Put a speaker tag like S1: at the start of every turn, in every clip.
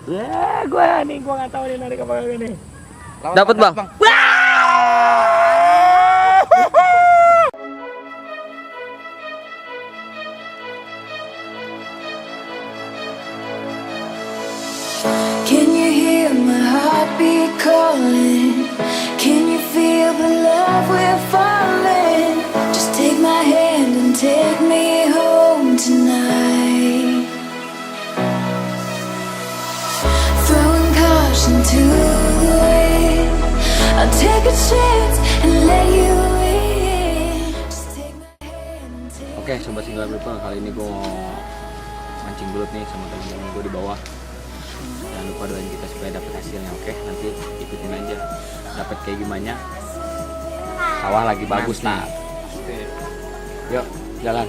S1: Gua nggak tahu nih narik apa ini.
S2: Dapat bang.
S3: Can you hear my heartbeat calling? Can you feel the love we're falling? Just take my hand and take me home tonight. Throwing caution to the wind, I'll take a chance and let you in. Just take my hand and take.
S2: Oke, sobat singgah people, kali ini gue mau mancing belut nih sama teman-teman gue di bawah. Jangan lupa doain kita supaya dapat hasilnya, oke? Nanti ikutin aja dapat kayak gimana. Sawah lagi bagus nih. Yuk, jalan.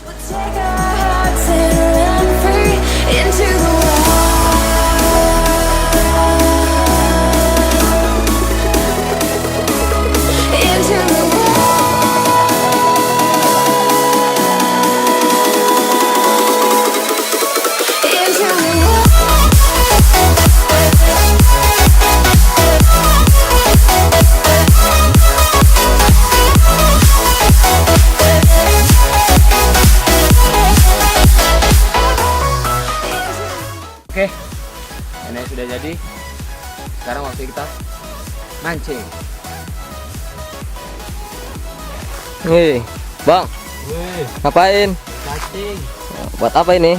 S3: We'll take our hearts and run free into the wild. Into the
S2: Oke, ini sudah jadi. Sekarang waktu kita mancing.
S4: Nih, bang, ngapain?
S2: Mancing.
S4: Buat apa ini?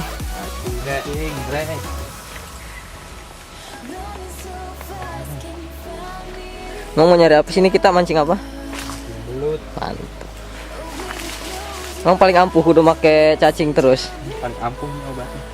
S2: Mancing, bre.
S4: Mau nyari apa sini, kita mancing apa?
S2: Belut.
S4: Mantap. Emang paling ampuh udah make cacing terus.
S2: Paling ampuh obatnya.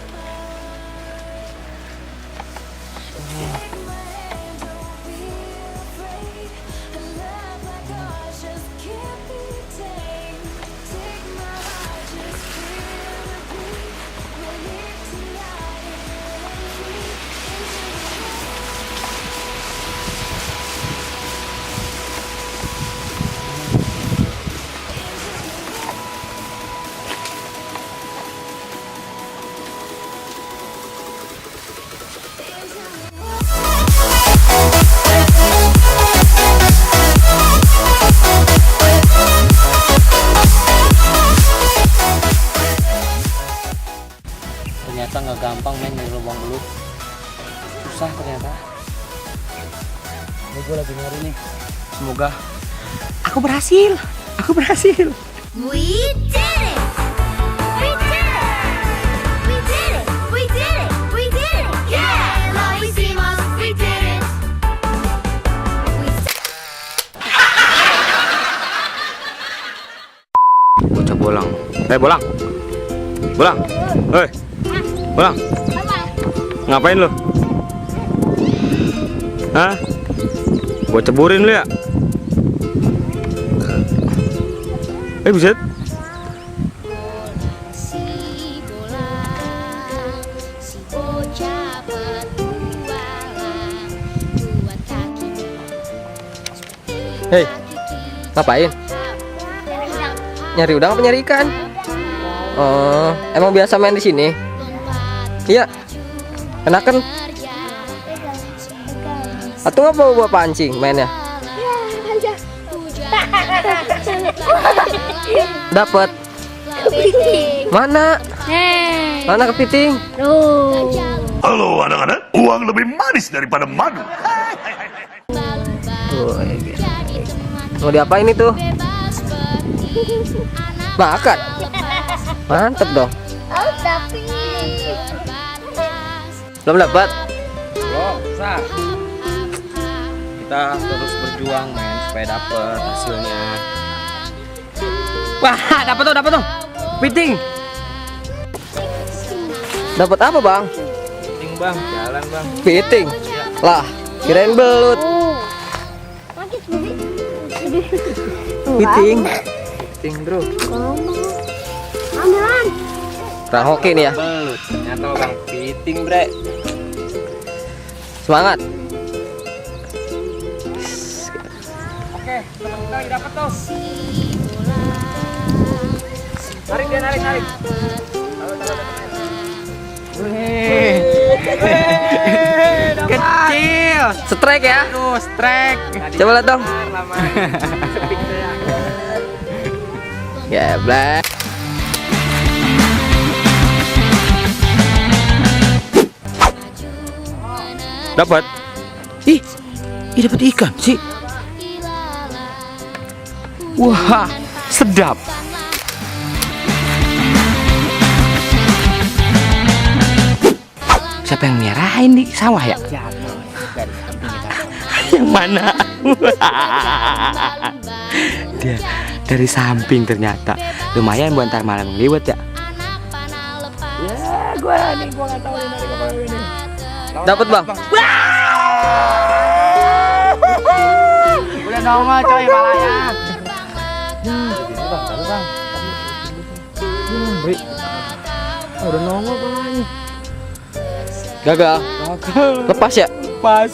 S2: Ternyata nggak gampang main dari lubang belut, susah ternyata. Ini gue lagi nyari nih, semoga aku berhasil.
S3: We did it! We did it! We did it! We did it! We did it! Yeah! Lo hicimos! We did it!
S2: Bocah bolang. Bolang. Bolang. Bolang. Ngapain lu? Hah? Gua ceburin lu ya? Buset.
S3: Si bola, si bocah petualang, buat kakinya.
S4: Hei, ngapain? Nyari udang apa nyari ikan? Oh, emang biasa main di sini? Iya. Enakan? Atau nggak bawa pancing mainnya? Dapat. Mana? Mana kepiting?
S5: Halo anak-anak, uang lebih manis daripada madu.
S4: Mau diapain itu? Makan. Mantep dong. Belum dapat?
S2: Oh, sah. Kita terus berjuang men supaya dapat hasilnya. Wah, dapat tuh. Piting.
S4: Dapat apa, Bang?
S2: Piting, Bang. Jalan, Bang.
S4: Piting. Lah, kirain belut. Piting. Piting, Bro. Kurang hoki nih ya.
S2: Belut. Ternyata Bang piting, bre.
S4: Semangat.
S2: Oke, teman kita lagi dapat tuh. Narik dia, narik. Wih, Kecil.
S4: Strike ya.
S2: Aduh, strike.
S4: Coba lihat dong. Ya, black.
S2: Dapat. Ih, dapat ikan sih. Wah, sedap. Siapa yang merahin di sawah ya? Yang mana? Dia dari samping ternyata. Lumayan buat ntar malam liwat ya.
S1: Ya, gue nggak tahu nih narik apa ini.
S4: Dapat, Bang.
S2: Udah nongol coy malahnya.
S1: Udah nongol palanya.
S4: Gagal. Lepas ya?
S2: Pas.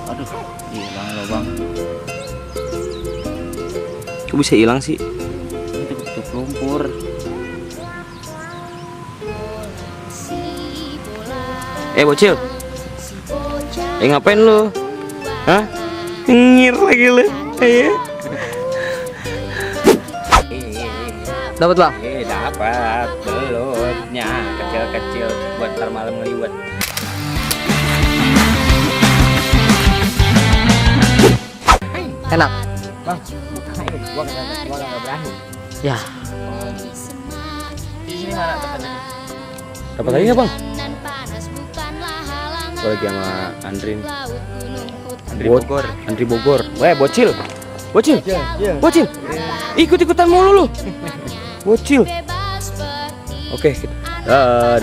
S2: Aduh, hilang loh bang. Kok bisa hilang sih? Itu tutup lumpur. Bocil. Ngapain lu? Hah? Nyengir lagi lu. Ayo.
S4: Dapat, Bang.
S2: Dapat belutnya kecil-kecil buat ntar malam ngeliwet.
S4: Enak.
S2: Bang, gua nggak berani.
S4: Ya.
S2: Ini mana tempatnya?
S4: Dapat lagi nggak, Bang?
S2: Gua lagi sama Andrin. Andri Bogor. Weh, bocil. Bocil. Bocil. Ikut-ikutan mulu lu. Bocil. Oke. Dah.